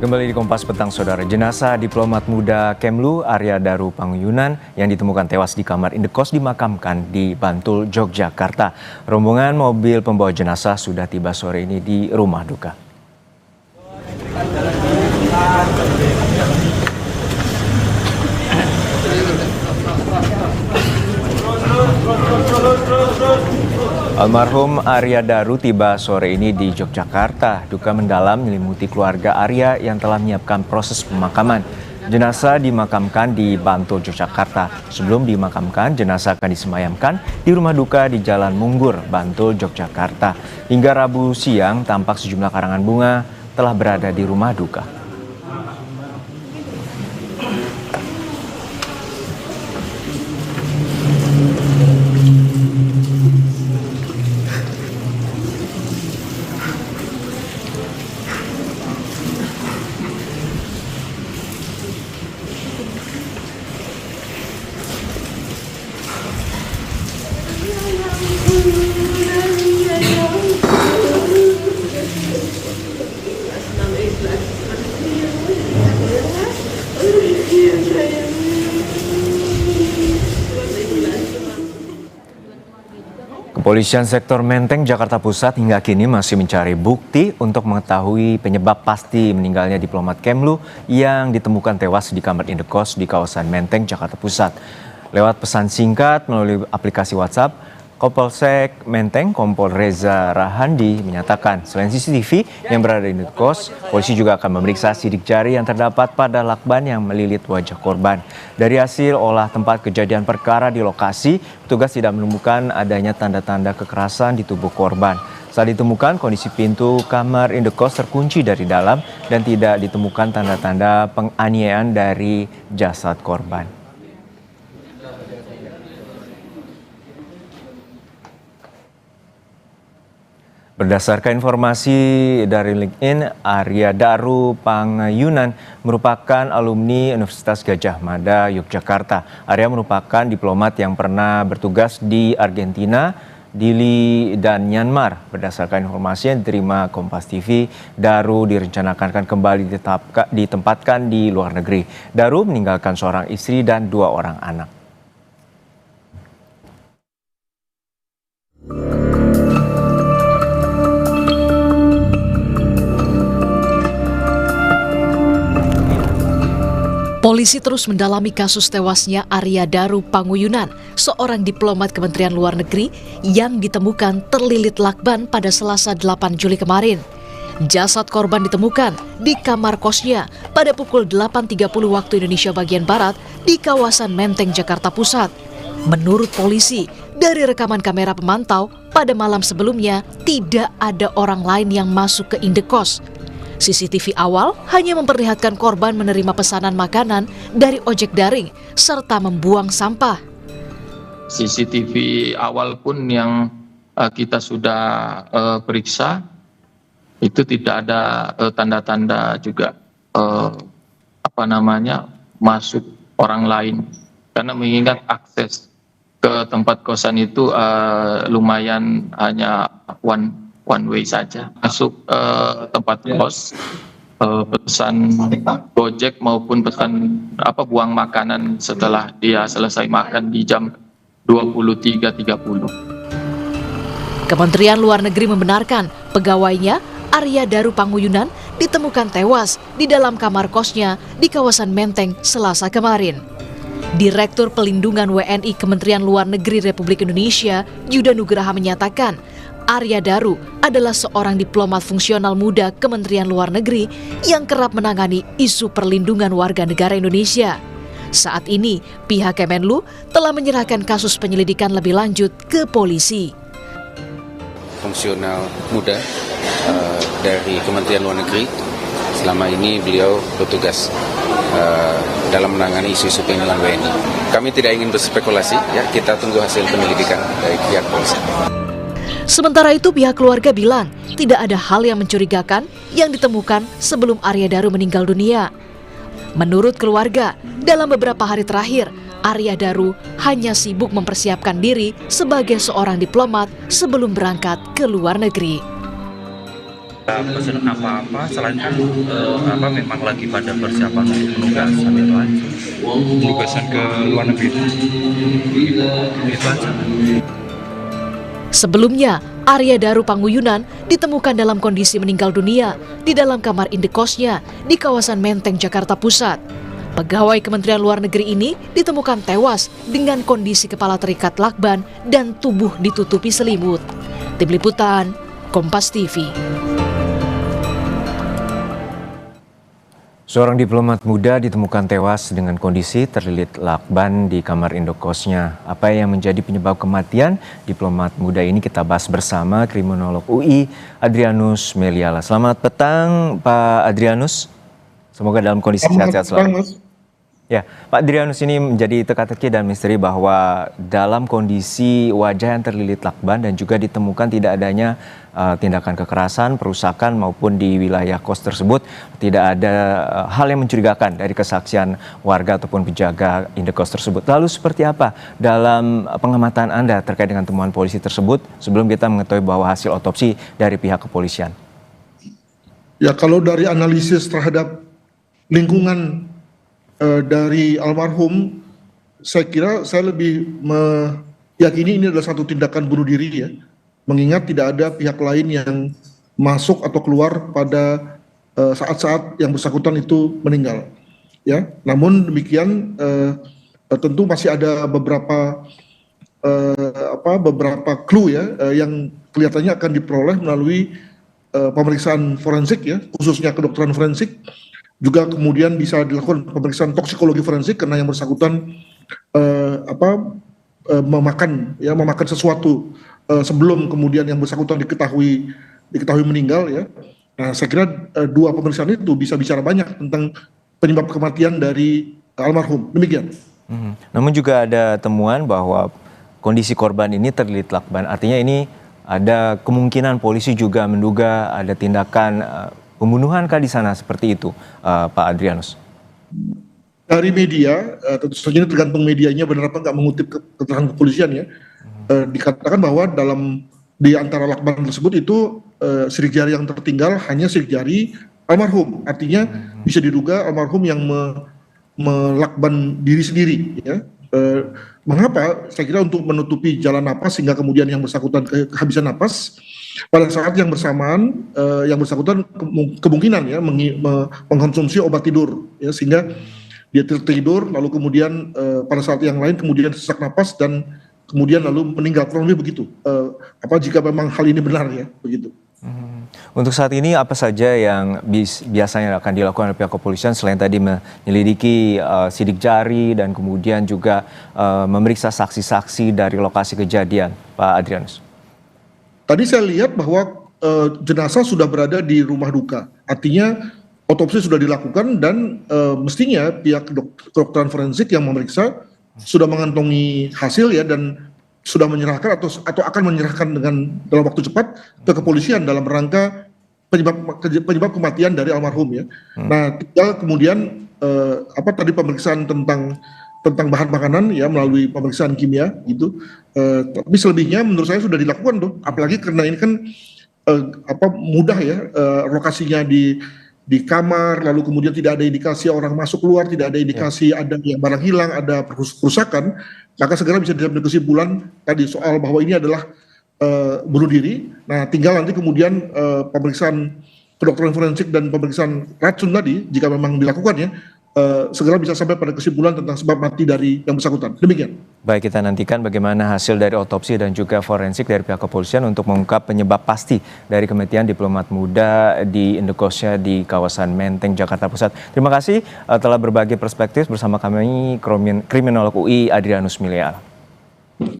Kembali di Kompas Petang, Saudara. Jenazah diplomat muda Kemlu Arya Daru Panguyunan yang ditemukan tewas di kamar indekos dimakamkan di Bantul, Yogyakarta. Rombongan mobil pembawa jenazah sudah tiba sore ini di rumah duka. Almarhum Arya Daru tiba sore ini di Yogyakarta. Duka mendalam menyelimuti keluarga Arya yang telah menyiapkan proses pemakaman. Jenazah dimakamkan di Bantul, Yogyakarta. Sebelum dimakamkan, jenazah akan disemayamkan di rumah duka di Jalan Munggur, Bantul, Yogyakarta. Hingga Rabu siang, tampak sejumlah karangan bunga telah berada di rumah duka. Kepolisian sektor Menteng, Jakarta Pusat hingga kini masih mencari bukti untuk mengetahui penyebab pasti meninggalnya diplomat Kemlu yang ditemukan tewas di kamar indekos di kawasan Menteng, Jakarta Pusat. Lewat pesan singkat melalui aplikasi WhatsApp, Kapolsek Menteng Kompol Reza Rahandi menyatakan selain CCTV yang berada di indekos, polisi juga akan memeriksa sidik jari yang terdapat pada lakban yang melilit wajah korban. Dari hasil olah tempat kejadian perkara di lokasi, petugas tidak menemukan adanya tanda-tanda kekerasan di tubuh korban. Saat ditemukan, kondisi pintu kamar indekos terkunci dari dalam dan tidak ditemukan tanda-tanda penganiayaan dari jasad korban. Berdasarkan informasi dari LinkedIn, Arya Daru Panguyunan merupakan alumni Universitas Gadjah Mada, Yogyakarta. Arya merupakan diplomat yang pernah bertugas di Argentina, Dili, dan Myanmar. Berdasarkan informasi yang diterima Kompas TV, Daru direncanakan akan kembali ditempatkan di luar negeri. Daru meninggalkan seorang istri dan 2 orang anak. Polisi terus mendalami kasus tewasnya Arya Daru Panguyunan, seorang diplomat Kementerian Luar Negeri yang ditemukan terlilit lakban pada Selasa 8 Juli kemarin. Jasad korban ditemukan di kamar kosnya pada pukul 8.30 waktu Indonesia bagian Barat di kawasan Menteng, Jakarta Pusat. Menurut polisi, dari rekaman kamera pemantau, pada malam sebelumnya tidak ada orang lain yang masuk ke indekos. CCTV awal hanya memperlihatkan korban menerima pesanan makanan dari ojek daring serta membuang sampah. CCTV awal pun yang kita sudah periksa itu tidak ada tanda-tanda juga masuk orang lain, karena mengingat akses ke tempat kosan itu lumayan hanya one way saja. Masuk tempat kos, pesan Gojek maupun pesan buang makanan setelah dia selesai makan di jam 23.30. Kementerian Luar Negeri membenarkan pegawainya Arya Daru Panguyunan ditemukan tewas di dalam kamar kosnya di kawasan Menteng Selasa kemarin. Direktur Pelindungan WNI Kementerian Luar Negeri Republik Indonesia, Yuda Nugraha menyatakan, Arya Daru adalah seorang diplomat fungsional muda Kementerian Luar Negeri yang kerap menangani isu perlindungan warga negara Indonesia. Saat ini, pihak Kemenlu telah menyerahkan kasus penyelidikan lebih lanjut ke polisi. Fungsional muda dari Kementerian Luar Negeri, selama ini beliau bertugas dalam menangani isu-isu perlindungan WNI. Kami tidak ingin berspekulasi, ya, kita tunggu hasil penyelidikan dari pihak polisi. Sementara itu pihak keluarga bilang tidak ada hal yang mencurigakan yang ditemukan sebelum Arya Daru meninggal dunia. Menurut keluarga, dalam beberapa hari terakhir, Arya Daru hanya sibuk mempersiapkan diri sebagai seorang diplomat sebelum berangkat ke luar negeri. Pesen apa-apa selain kan memang lagi pada persiapan untuk penugasan itu aja. Penugasan ke luar negeri. Itu aja. Sebelumnya, Arya Daru Panguyunan ditemukan dalam kondisi meninggal dunia di dalam kamar indekosnya di kawasan Menteng, Jakarta Pusat. Pegawai Kementerian Luar Negeri ini ditemukan tewas dengan kondisi kepala terikat lakban dan tubuh ditutupi selimut. Tim Liputan, Kompas TV. Seorang diplomat muda ditemukan tewas dengan kondisi terlilit lakban di kamar indekosnya. Apa yang menjadi penyebab kematian diplomat muda ini kita bahas bersama kriminolog UI Adrianus Meliala. Selamat petang Pak Adrianus. Semoga dalam kondisi sehat-sehat selalu. Ya, Pak Adrianus, ini menjadi teka-teki dan misteri bahwa dalam kondisi wajah yang terlilit lakban dan juga ditemukan tidak adanya tindakan kekerasan, perusakan maupun di wilayah kos tersebut tidak ada hal yang mencurigakan dari kesaksian warga ataupun penjaga indekos tersebut. Lalu seperti apa dalam pengamatan Anda terkait dengan temuan polisi tersebut sebelum kita mengetahui bahwa hasil otopsi dari pihak kepolisian? Ya, kalau dari analisis terhadap lingkungan dari almarhum, saya kira saya lebih meyakini ini adalah satu tindakan bunuh diri ya, mengingat tidak ada pihak lain yang masuk atau keluar pada saat-saat yang bersangkutan itu meninggal. Ya, namun demikian tentu masih ada beberapa clue ya yang kelihatannya akan diperoleh melalui pemeriksaan forensik ya, khususnya kedokteran forensik. Juga kemudian bisa dilakukan pemeriksaan toksikologi forensik karena yang bersangkutan memakan sesuatu sebelum kemudian yang bersangkutan diketahui meninggal ya. Nah, saya kira dua pemeriksaan itu bisa bicara banyak tentang penyebab kematian dari almarhum. Demikian. Namun juga ada temuan bahwa kondisi korban ini terlilit lakban. Artinya ini ada kemungkinan polisi juga menduga ada tindakan pembunuhan kah di sana seperti itu, Pak Adrianus? Dari media, tentu saja ini tergantung medianya benar apa nggak mengutip keterangan kepolisian ya. Dikatakan bahwa di antara lakban tersebut itu sidik jari yang tertinggal hanya sidik jari almarhum. Artinya bisa diduga almarhum yang melakban diri sendiri ya. Mengapa? Saya kira untuk menutupi jalan napas sehingga kemudian yang bersangkutan kehabisan napas. Pada saat yang bersamaan, yang bersangkutan kemungkinan ya mengkonsumsi obat tidur, ya, sehingga dia tertidur, lalu kemudian pada saat yang lain kemudian sesak napas dan kemudian lalu meninggal. Kurang lebih begitu. Jika memang hal ini benar ya, begitu. Untuk saat ini apa saja yang biasanya akan dilakukan oleh pihak kepolisian selain tadi menyelidiki sidik jari dan kemudian juga memeriksa saksi-saksi dari lokasi kejadian, Pak Adrianus? Tadi saya lihat bahwa jenazah sudah berada di rumah duka, artinya otopsi sudah dilakukan dan mestinya pihak kedokteran forensik yang memeriksa sudah mengantongi hasil ya dan sudah menyerahkan atau akan menyerahkan dalam waktu cepat ke kepolisian dalam rangka penyebab kematian dari almarhum ya. Nah, tinggal kemudian tadi pemeriksaan tentang bahan makanan ya melalui pemeriksaan kimia gitu. Tapi selebihnya menurut saya sudah dilakukan tuh, apalagi karena ini kan mudah ya, lokasinya di kamar, lalu kemudian tidak ada indikasi orang masuk keluar, tidak ada indikasi ada yang barang hilang, ada perusakan, maka segera bisa diambil kesimpulan tadi soal bahwa ini adalah bunuh diri. Nah, tinggal nanti kemudian pemeriksaan kedokteran forensik dan pemeriksaan racun tadi jika memang dilakukan ya, segera bisa sampai pada kesimpulan tentang sebab mati dari yang bersangkutan. Demikian. Baik, kita nantikan bagaimana hasil dari otopsi dan juga forensik dari pihak kepolisian untuk mengungkap penyebab pasti dari kematian diplomat muda di indekosnya di kawasan Menteng, Jakarta Pusat. Terima kasih telah berbagi perspektif bersama kami kriminolog UI Adrianus Meliala.